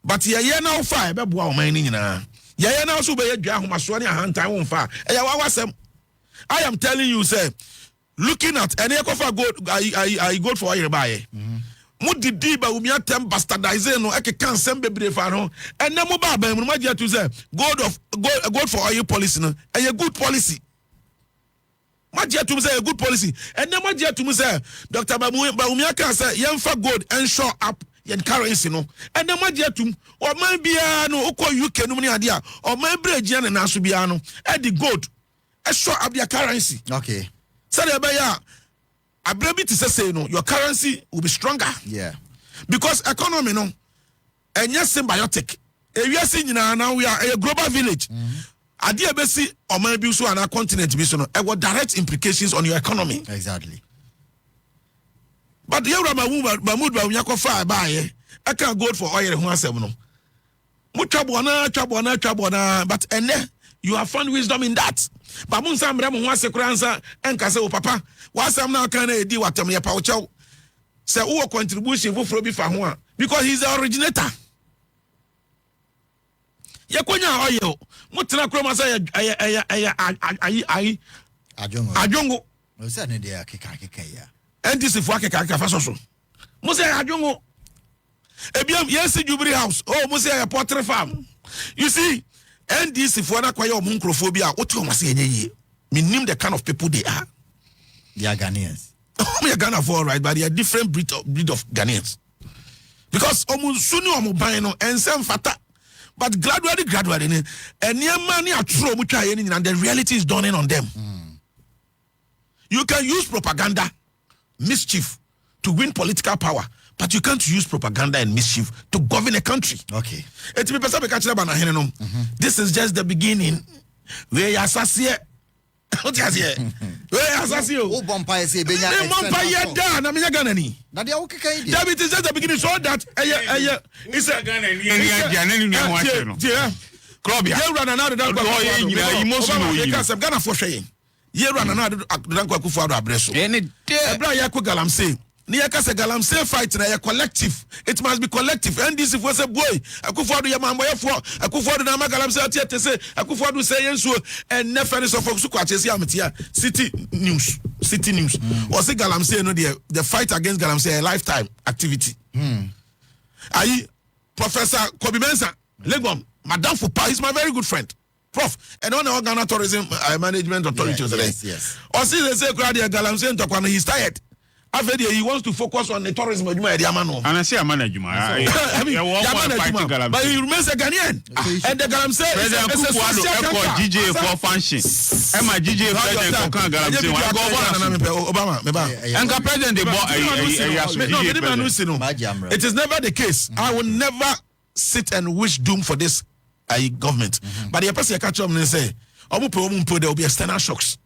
but ye na ofa e beboa o man ni nyina ye na so be ye dwa ahomaso ne ahantan wo mfa e ya wawasem. I am telling you say looking at ene ekofa gold I go for oil buy mo didi ba umi atem bastardize no ekeka nsem bebre fa no ene mo ba mu ma dia to say gold for oil policy no a good policy. Magia to say a good policy. And then Magia to say Dr. Baumia say yemfa gold and show up yen currency no. And then Magia to or maybe no oko UK no money idea or maybe Jan and Asubiano and the gold and show up their currency. Okay. So I believe it is say no, your currency will be stronger. Yeah. Because economy no and yes symbiotic. We are seeing now we are a global village. Adi ebesi oman bi so na continent bi so no e direct implications on your economy. Exactly. But you Mahmoud ba unyako fa ba ye I can go for oil ho asem no mo twabo na but ene you have found wisdom in that. But mun sam rem ho asekura nsa enka se o papa wasam na kan na edi watam ye pa wo chew say wo contribution foforo bi fa ho a because he's the originator. Yakonya oil mutena kroma say ajongo no say ne dey akeka ya NDC fo akeka fa so mo say ajongo ebiam yes Jubilee House oh mo say a poultry farm. You see NDC fo na kwaye omo nkrofo bi a oti o mo say enye minim the kind of people they are. They are Ghanaians. We are Ghana for all right, but they are different breed of Ghanaians because omo sunu omo ban no ensem fata. But gradually, and near money are true, and the reality is dawning on them. You can use propaganda, mischief to win political power, but you can't use propaganda and mischief to govern a country. Okay. This is just the beginning. We are associate. What you say? We are associate. Oh, Bompire say Benya. Bompire down. I'm not gonna need. Now they are okay. David is just the beginning. So that it's a Club. You run another Ghana for saying. You run another Kufuado Abreso. Any day, Yaku Galamse. Niakasa Galamse fight na collective. It must be collective. And this was a boy. Akufuado Yamamboya for Akufuado Nama Galamse Atiate say Akufuado say so and Neferis of Oxuquaches Yamatia. City News. Or say Galamse no the fight against Galamse a lifetime activity. I Professor Kobe Mensa, Legom, Madame Fupa is my very good friend. Prof, and on the Ghana Tourism Management Authority today. Yes. Or see they say Claudia Galamse and Tokwana, he's tired. After he wants to focus on the tourism. And I say a management. But he remains a Ghanaian. And the Galamse President Kufuado GJ for function. Am I GJ President Kokan Galamse? Obama. And the President they bought It is never the case. I will never sit and wish doom for this government. But the person catch up and say, there will be external shocks.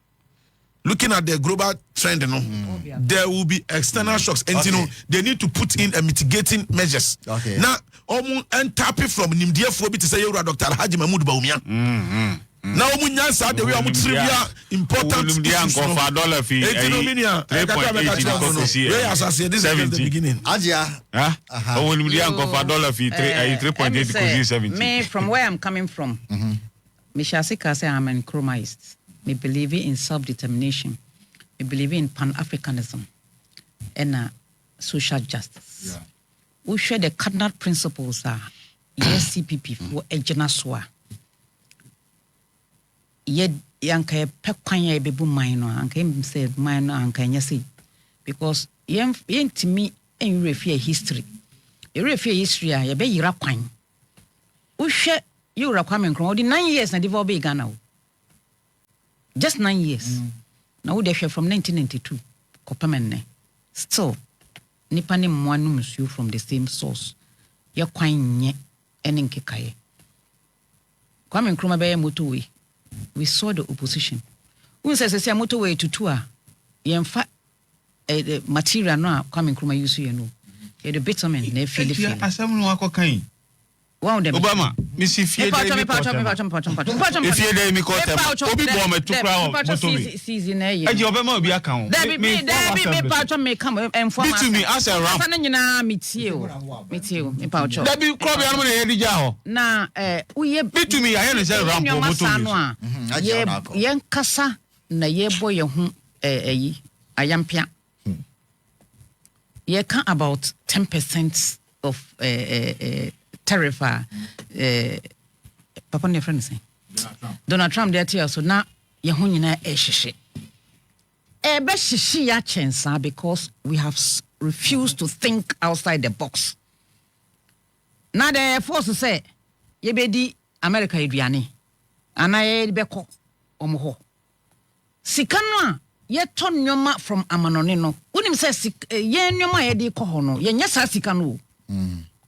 Looking at the global trend, there will be external shocks, and they need to put in a mitigating measures. Okay. Now, and tapping from Nimdia Phobi to say, "You are Dr. Haji Mahmoud Baumia." Now, the way I'm trivia important. This is the beginning. Me, from where I'm coming from, Mishasika say I'm an Nkrumahist. Me believe in self-determination. Me believe in Pan-Africanism and social justice. Yeah. We share the cardinal principles are yes CPP for ejena soa. Ye yanka pekwanya bebu mine anka him said mine anka nyasi because yen to me en refer history. You refer history a ye be yira kwan. We share you Kwame Nkrumah 9 years na develop Ghana. Just 9 years. Now they share from 1992. Kopamene. Still, Nipani Mwanu Monsieur from the same source. Ya kwanye enenkekaye. Kwame Nkrumah be motorway. We saw the opposition. We say motorway to tour. Yemfa the material no Kwame Nkrumah use you know. The bitumen na feel. Asem no akokan. One of them. Obama. Missy Fie Day, me If you day, me call them. Obi bomb to crown. Season a And your Bema be account. Debbie, Pouch may come and for to me as a ramp. Meet you, me Pouch. Debbie, crop your money, Eddie Jow. Now, we Bit to me, I understand ramp. Young Kasa, na ye boy, I am pia. Ye count about 10% of tariff. Papa, your friend say Donald Trump, there too. So now you're hunina eshishi. Ebeshishi ya chensa because we have refused to think outside the box. Now the force to say ye bedi America idiani, and I beko omoho. Sikanwa ye ton nyoma from Amanonino. Unim says ye nyoma ye di kohono ye nyasa sikanu.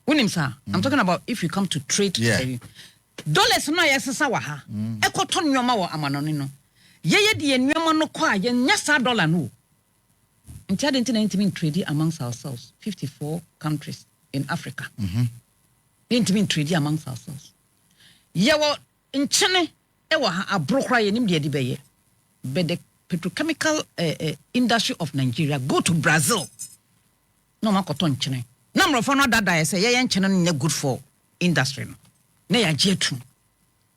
Unim sa. I'm talking about if you come to trade. Yeah. Dollars no yesesa wa ha. Eko ton nyoma wo Amanonino. Ye di nyoma no kwa ye nyasa dollar no. Nti adenti na intimi trade amongst ourselves. 54 countries in Africa. Intimi trade amongst ourselves. Ye wo nchene e wa ha abrokra ye nim de di beye. But the petrochemical industry of Nigeria go to Brazil. No man koton nchene. Number of no dada say ye nchene no good for industry no. Na ya jetu.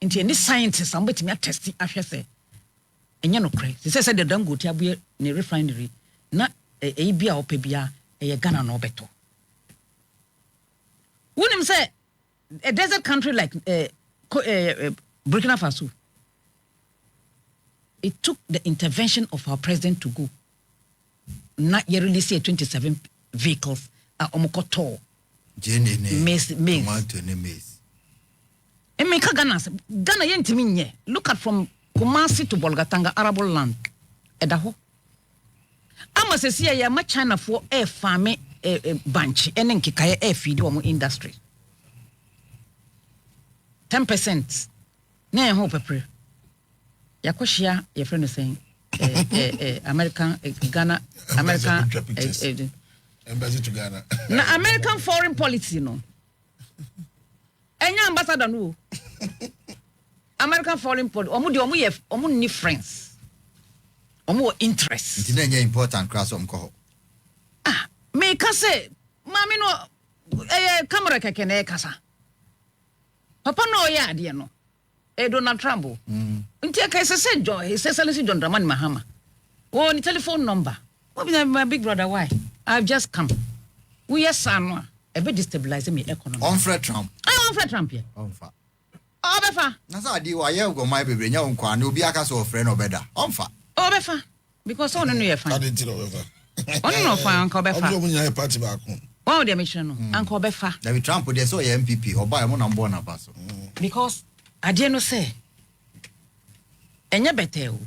Nti any scientists am betimi attest ahwe say enye no kre. Say the Dangote abue ne refinery na e bia opebia e Ghana no beto. Wonim say a desert country like Burkina Faso, it took the intervention of our president to go. Not yet release 27 vehicles at Omokoto. Maize. And make Ghana yentiminye. Look at from Kumasi to Bolgatanga, arable land. Edaho. Ama se siya ya ma China for air farming bunch. Enen kikaya air feed omo industry. 10%. Ne ho pepre. Yakoshia, your friend is saying, American, Ghana, American, embassy to Ghana. Na American foreign policy, no. Enya ambassador no. American foreign policy. Omu ni friends. Omu interest. It's not important class koho. Ah, me kase, mami no, camera kekene kasa. Papa no ya ade no. Donald Trump. Until I say John, he says, John Dramani Mahama. Oh, the telephone number. What be my big brother? Why? I've just come. We are son. A bit destabilizing me economy. On Fred Trump. On Fred Trump here. On fa. Oh, befa. Nasa adi wa ye go my baby nya unkwa no bi aka so friend obeda. On fa. Oh, befa. Because on no ye fine. I didn't know befa. On no fine uncle befa. I'm going to party back home. Oh, the mission no. Uncle befa. David Trump dey so ye MPP oba e mo na mbo na paso. Because I dare not say. Enya betel.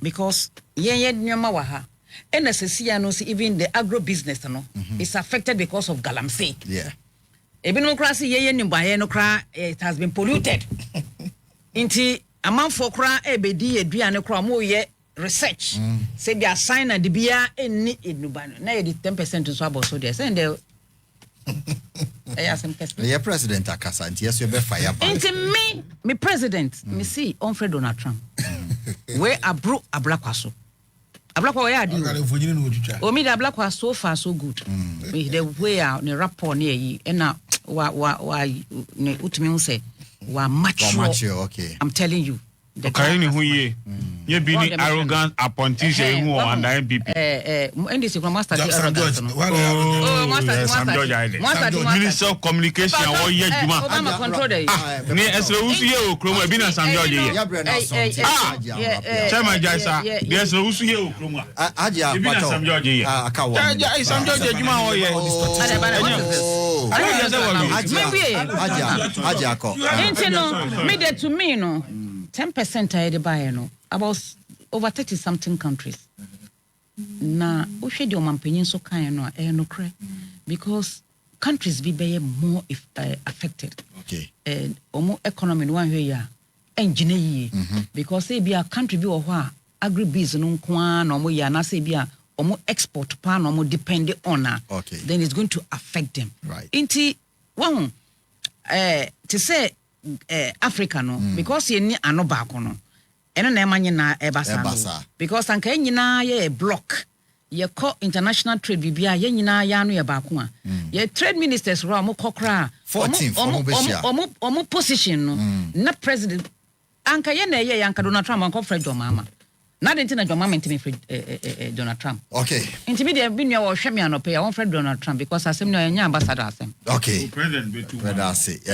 Because ye nyama wa ha. NSC no see even the agro business no is affected because of galamsey. Yeah. Ebinokrasi ye nimba no kra it has been polluted. Inti amanfo kra ebedi eduane kra mo ye research. Say they assign na de bia enni enuba no. Na ye 10% so about so there. Say the Yeah, President Akasa, and yes, you be fire. Inti me president, me see on Fred Donald Trump. Where abro ablakwaso. Ablakwa where adi. O me the ablakwa so far so good. The way the rapport near yi na wa ne utimi say wa mature. Okay. I'm telling you. Okay, who ye? You be arrogant appointees who are under MPP. NDC from Master George. Minister of Communication. Oh, yeah, Obama control there. Near as the Usu here, Kroma, been as Sam George. Chairman Jaisa, there's no Usu here, Kroma. Aja, Sam George. Sam George, you know, yeah. To me, no. 10% I the buy no about over 30 something countries. Na o hwe de o mampanyin so kan no no kre because countries be more affected. Okay. And omo economy no one ya engine yi because say be a country be o ho a agribusiness no nko na omo ya na say be a omo export pa na omo depend on. Okay. Then it's going to affect them. Right. Inti one to say Africa no because ye ni ano baako no eno na ema nyina ebasa because anka nyina ye block ye co international trade bibia ye nyina ya no ye baako a ye trade ministers ro mo kokra 14 omo position no na president anka ye na ye anka Donald Trump anka Fred Mahama na de ntina Mahama ntimi Fred Donald Trump okay ntimi de bi nua wo hwe me anope ya won Fred Donald Trump because asem no nya ambassador asem okay president be too that's it